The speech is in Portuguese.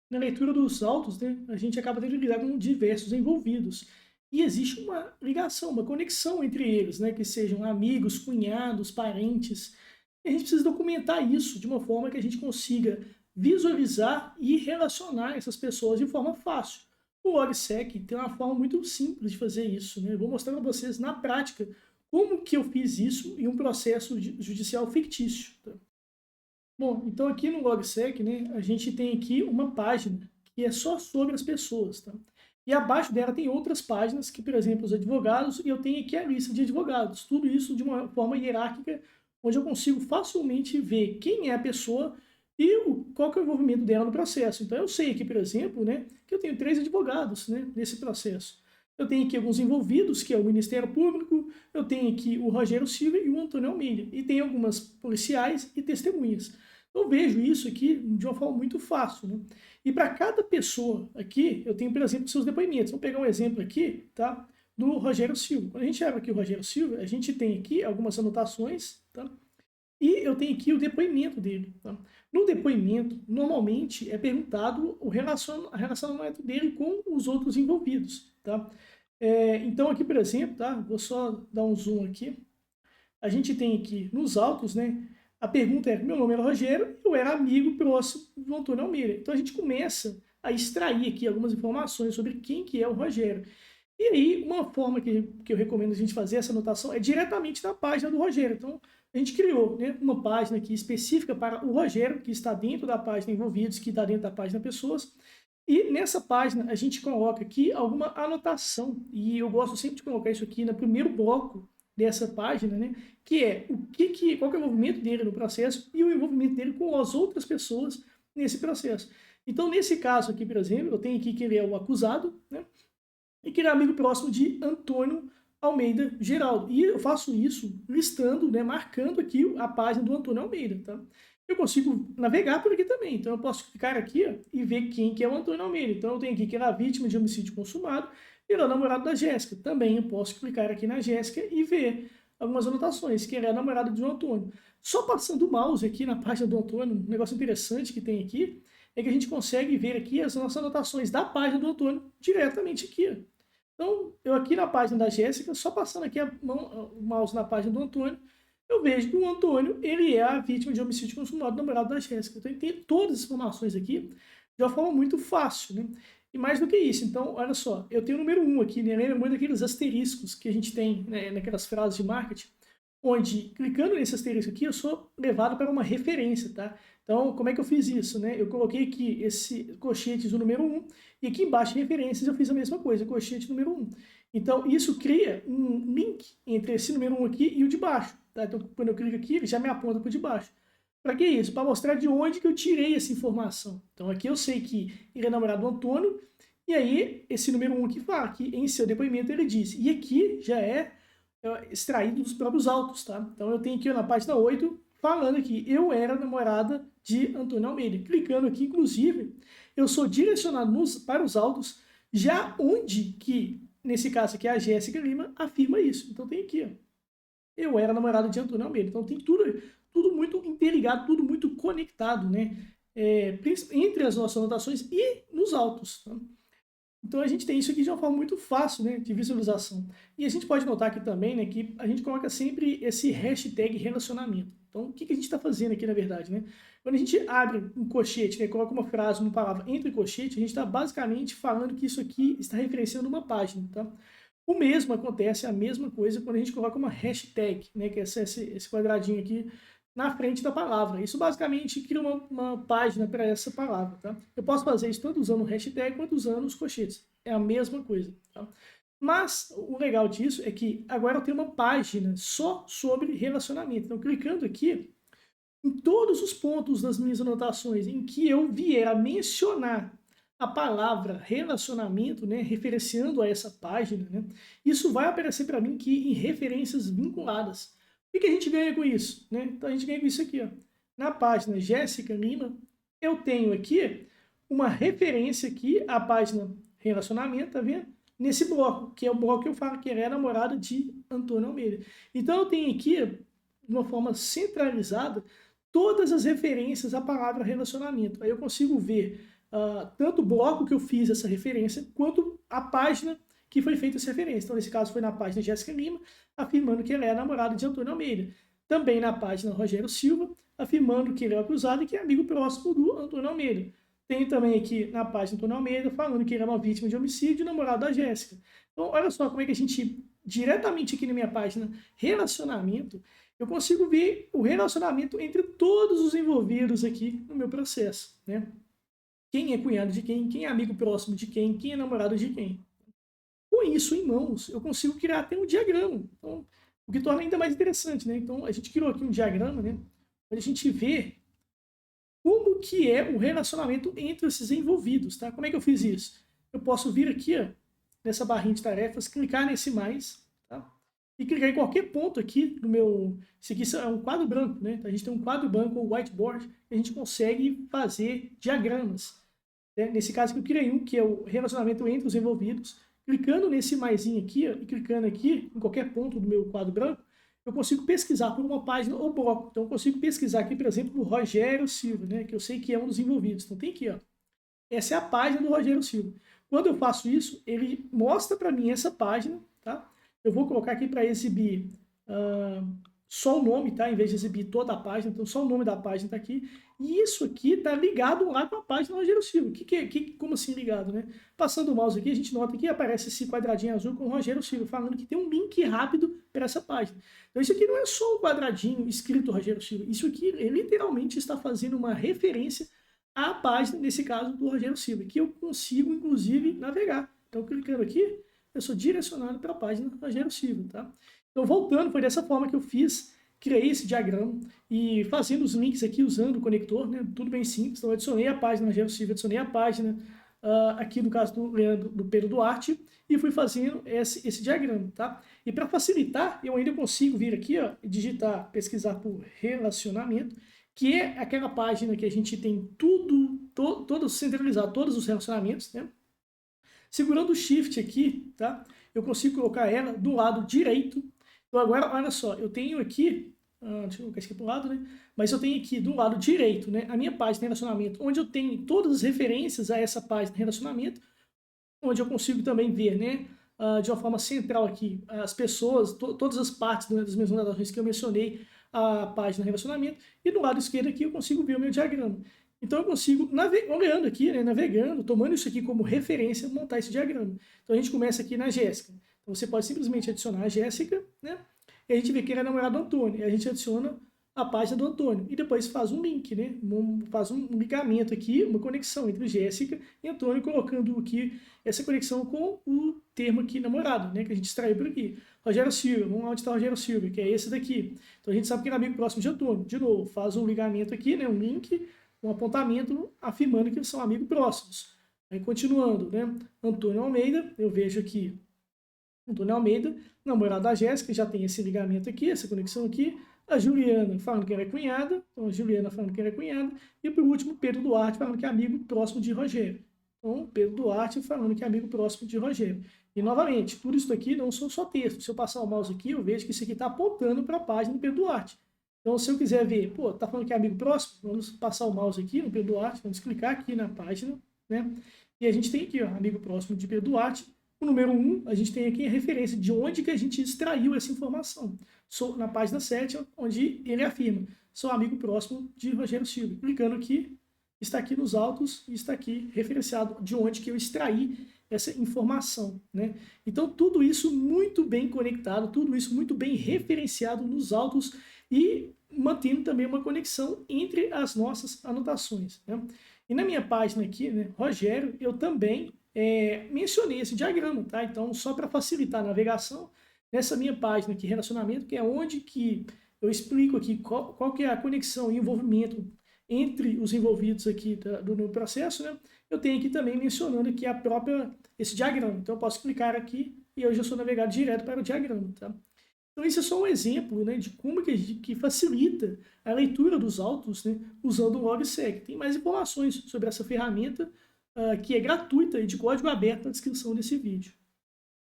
na leitura dos autos, né, a gente acaba tendo que lidar com diversos envolvidos. E existe uma ligação, uma conexão entre eles, né, que sejam amigos, cunhados, parentes. E a gente precisa documentar isso de uma forma que a gente consiga visualizar e relacionar essas pessoas de forma fácil. O LogSec tem uma forma muito simples de fazer isso, né? Eu vou mostrar para vocês na prática como que eu fiz isso em um processo judicial fictício. Tá? Bom, então aqui no LogSec, né, a gente tem aqui uma página que é só sobre as pessoas, tá? E abaixo dela tem outras páginas que, por exemplo, os advogados, e eu tenho aqui a lista de advogados. Tudo isso de uma forma hierárquica, onde eu consigo facilmente ver quem é a pessoa e qual que é o envolvimento dela no processo. Então eu sei aqui, por exemplo, né, que eu tenho 3 advogados, né, nesse processo. Eu tenho aqui alguns envolvidos, que é o Ministério Público, eu tenho aqui o Rogério Silva e o Antônio Almeida, e tem algumas policiais e testemunhas. Eu vejo isso aqui de uma forma muito fácil, né? E para cada pessoa aqui, eu tenho, por exemplo, seus depoimentos. Vou pegar um exemplo aqui, tá? Do Rogério Silva. Quando a gente abre aqui o Rogério Silva, a gente tem aqui algumas anotações, tá? E eu tenho aqui o depoimento dele, tá? No depoimento, normalmente é perguntado o relacionamento dele com os outros envolvidos, tá? Então aqui, por exemplo, tá? Vou só dar um zoom aqui. A gente tem aqui nos autos, né? A pergunta é: meu nome era Rogério, eu era amigo próximo do Antônio Almeida. Então a gente começa a extrair aqui algumas informações sobre quem que é o Rogério. E aí, uma forma que eu recomendo a gente fazer essa anotação é diretamente na página do Rogério. Então, a gente criou, né, uma página aqui específica para o Rogério, que está dentro da página Envolvidos, que está dentro da página Pessoas. E nessa página a gente coloca aqui alguma anotação. E eu gosto sempre de colocar isso aqui no primeiro bloco dessa página, né? Que é qual que é o envolvimento dele no processo e o envolvimento dele com as outras pessoas nesse processo. Então, nesse caso aqui, por exemplo, eu tenho aqui que ele é o acusado, né? E que ele é amigo próximo de Antônio Almeida Geraldo. E eu faço isso listando, né, marcando aqui a página do Antônio Almeida, tá? Eu consigo navegar por aqui também, então eu posso clicar aqui ó, e ver quem que é o Antônio Almeida. Então eu tenho aqui que ele é a vítima de homicídio consumado e ele é o namorado da Jéssica. Também eu posso clicar aqui na Jéssica e ver algumas anotações, que ele é a namorada do Antônio. Só passando o mouse aqui na página do Antônio, um negócio interessante que tem aqui, é que a gente consegue ver aqui as nossas anotações da página do Antônio diretamente aqui. Ó. Então, eu aqui na página da Jéssica, só passando aqui o mouse na página do Antônio, eu vejo que o Antônio, ele é a vítima de homicídio consumado do namorado da Jéssica. Então, ele tem todas as informações aqui de uma forma muito fácil, né? E mais do que isso, então, olha só, eu tenho o número 1 aqui, né? Lembra muito daqueles asteriscos que a gente tem, né, naquelas frases de marketing, onde, clicando nesse asterisco aqui, eu sou levado para uma referência, tá? Então, como é que eu fiz isso, né? Eu coloquei aqui esse colchete do número 1, e aqui embaixo, em referências, eu fiz a mesma coisa, colchete número 1. Então, isso cria um link entre esse número 1 aqui e o de baixo, tá? Então, quando eu clico aqui, ele já me aponta para o de baixo. Para que isso? Para mostrar de onde que eu tirei essa informação. Então, aqui eu sei que ele é namorado do Antônio, e aí, esse número 1 aqui fala que em seu depoimento ele disse. E aqui já é extraído dos próprios autos, tá? Então eu tenho aqui na página 8 falando que eu era namorada de Antônio Almeida. Clicando aqui, inclusive, eu sou direcionado para os autos, já onde que, nesse caso aqui, a Jéssica Lima afirma isso. Então tem aqui, ó, eu era namorada de Antônio Almeida. Então tem tudo muito interligado, tudo muito conectado, né? Entre as nossas anotações e nos autos, tá? Então a gente tem isso aqui de uma forma muito fácil, né, de visualização. E a gente pode notar aqui também, né, que a gente coloca sempre esse hashtag relacionamento. Então o que a gente está fazendo aqui na verdade, né? Quando a gente abre um colchete, né, coloca uma frase, uma palavra entre colchete, a gente está basicamente falando que isso aqui está referenciando uma página, tá? O mesmo acontece, a mesma coisa, quando a gente coloca uma hashtag, né, que é esse quadradinho aqui na frente da palavra. Isso basicamente cria uma página para essa palavra, tá? Eu posso fazer isso tanto usando o hashtag quanto usando os colchetes. É a mesma coisa, tá? Mas o legal disso é que agora eu tenho uma página só sobre relacionamento. Então, clicando aqui, em todos os pontos das minhas anotações em que eu vier a mencionar a palavra relacionamento, né, referenciando a essa página, né, isso vai aparecer para mim aqui em referências vinculadas. O que a gente ganha com isso? Né? Então a gente ganha com isso aqui. Ó. Na página Jéssica Lima, eu tenho aqui uma referência aqui à página relacionamento, tá vendo? Nesse bloco, que é o bloco que eu falo que é a namorada de Antônio Almeida. Então eu tenho aqui, de uma forma centralizada, todas as referências à palavra relacionamento. Aí eu consigo ver tanto o bloco que eu fiz essa referência, quanto a página que foi feita essa referência. Então, nesse caso, foi na página Jéssica Lima, afirmando que ela é a namorada de Antônio Almeida. Também na página Rogério Silva, afirmando que ele é o acusado e que é amigo próximo do Antônio Almeida. Tem também aqui na página Antônio Almeida, falando que ele é uma vítima de homicídio e namorado da Jéssica. Então, olha só como é que a gente, diretamente aqui na minha página Relacionamento, eu consigo ver o relacionamento entre todos os envolvidos aqui no meu processo, né? Quem é cunhado de quem é amigo próximo de quem é namorado de quem. Com isso em mãos, eu consigo criar até um diagrama. Então, o que torna ainda mais interessante, né? Então, a gente criou aqui um diagrama, né? Onde a gente vê como que é o relacionamento entre esses envolvidos, tá? Como é que eu fiz isso? Eu posso vir aqui, ó, nessa barrinha de tarefas, clicar nesse mais, tá? E clicar em qualquer ponto aqui no meu... Esse aqui é um quadro branco, né? A gente tem um quadro branco, um whiteboard, e a gente consegue fazer diagramas. Né? Nesse caso aqui eu criei um, que é o relacionamento entre os envolvidos. Clicando nesse maisinho aqui, ó, e clicando aqui em qualquer ponto do meu quadro branco, eu consigo pesquisar por uma página ou bloco. Então, eu consigo pesquisar aqui, por exemplo, o Rogério Silva, né, que eu sei que é um dos envolvidos. Então, tem aqui, ó. Essa é a página do Rogério Silva. Quando eu faço isso, ele mostra para mim essa página, tá? Eu vou colocar aqui para exibir só o nome, tá? Em vez de exibir toda a página, então só o nome da página está aqui. E isso aqui está ligado lá com a página do Rogério Silva. Como assim ligado, né? Passando o mouse aqui, a gente nota que aparece esse quadradinho azul com o Rogério Silva, falando que tem um link rápido para essa página. Então isso aqui não é só um quadradinho escrito Rogério Silva. Isso aqui ele literalmente está fazendo uma referência à página, nesse caso, do Rogério Silva, que eu consigo, inclusive, navegar. Então, clicando aqui, eu sou direcionado para a página do Rogério Silva, tá? Então, voltando, foi dessa forma que eu criei esse diagrama e fazendo os links aqui usando o conector, né? Tudo bem simples. Então, eu adicionei a página do Rogério Silva, adicionei a página aqui no caso do Pedro Duarte e fui fazendo esse diagrama, tá? E para facilitar, eu ainda consigo vir aqui, ó, digitar, pesquisar por relacionamento, que é aquela página que a gente tem todo centralizado, todos os relacionamentos, né? Segurando o Shift aqui, tá? Eu consigo colocar ela do lado direito. Então agora, olha só, eu tenho aqui, deixa eu colocar isso aqui para o lado, né? Mas eu tenho aqui do lado direito, né, a minha página de relacionamento, onde eu tenho todas as referências a essa página de relacionamento, onde eu consigo também ver, né, de uma forma central aqui, as pessoas, todas as partes das minhas anotações que eu mencionei, a página de relacionamento, e do lado esquerdo aqui eu consigo ver o meu diagrama. Então eu consigo, olhando aqui, né, navegando, tomando isso aqui como referência, montar esse diagrama. Então a gente começa aqui na Jéssica. Então você pode simplesmente adicionar a Jéssica, né? E a gente vê que ele é namorado do Antônio. E a gente adiciona a página do Antônio. E depois faz um link, né? Faz um ligamento aqui, uma conexão entre Jéssica e Antônio, colocando aqui essa conexão com o termo aqui namorado, né? Que a gente extraiu por aqui. Rogério Silva, vamos lá onde está o Rogério Silva, que é esse daqui. Então a gente sabe que ele é amigo próximo de Antônio. De novo, faz um ligamento aqui, né? Um link, um apontamento afirmando que eles são amigos próximos. Aí continuando, né? Antônio Almeida, eu vejo aqui Antônio Almeida, namorado da Jéssica, já tem esse ligamento aqui, essa conexão aqui. A Juliana falando que ela é cunhada, então a Juliana falando que ela é cunhada. E por último, Pedro Duarte falando que é amigo próximo de Rogério. Então, Pedro Duarte falando que é amigo próximo de Rogério. E novamente, tudo isso aqui não são só texto. Se eu passar o mouse aqui, eu vejo que isso aqui está apontando para a página do Pedro Duarte. Então, se eu quiser ver, pô, tá falando que é amigo próximo, vamos passar o mouse aqui no Pedro Duarte, vamos clicar aqui na página, né? E a gente tem aqui, ó, amigo próximo de Pedro Duarte. O número 1, a gente tem aqui a referência de onde que a gente extraiu essa informação. Na página 7, onde ele afirma, sou amigo próximo de Rogério Silva. Clicando aqui, está aqui nos autos e está aqui referenciado de onde que eu extraí essa informação, né? Então, tudo isso muito bem conectado, tudo isso muito bem referenciado nos autos e mantendo também uma conexão entre as nossas anotações, né? E na minha página aqui, né, Rogério, eu também mencionei esse diagrama, tá? Então, só para facilitar a navegação, nessa minha página aqui, relacionamento, que é onde que eu explico aqui qual que é a conexão e envolvimento entre os envolvidos aqui do meu processo, né? Eu tenho aqui também mencionando aqui esse diagrama. Então, eu posso clicar aqui e eu já sou navegado direto para o diagrama, tá? Então, isso é só um exemplo, né, de como que facilita a leitura dos autos, né, usando o LogSeg. Tem mais informações sobre essa ferramenta que é gratuita e de código aberto na descrição desse vídeo.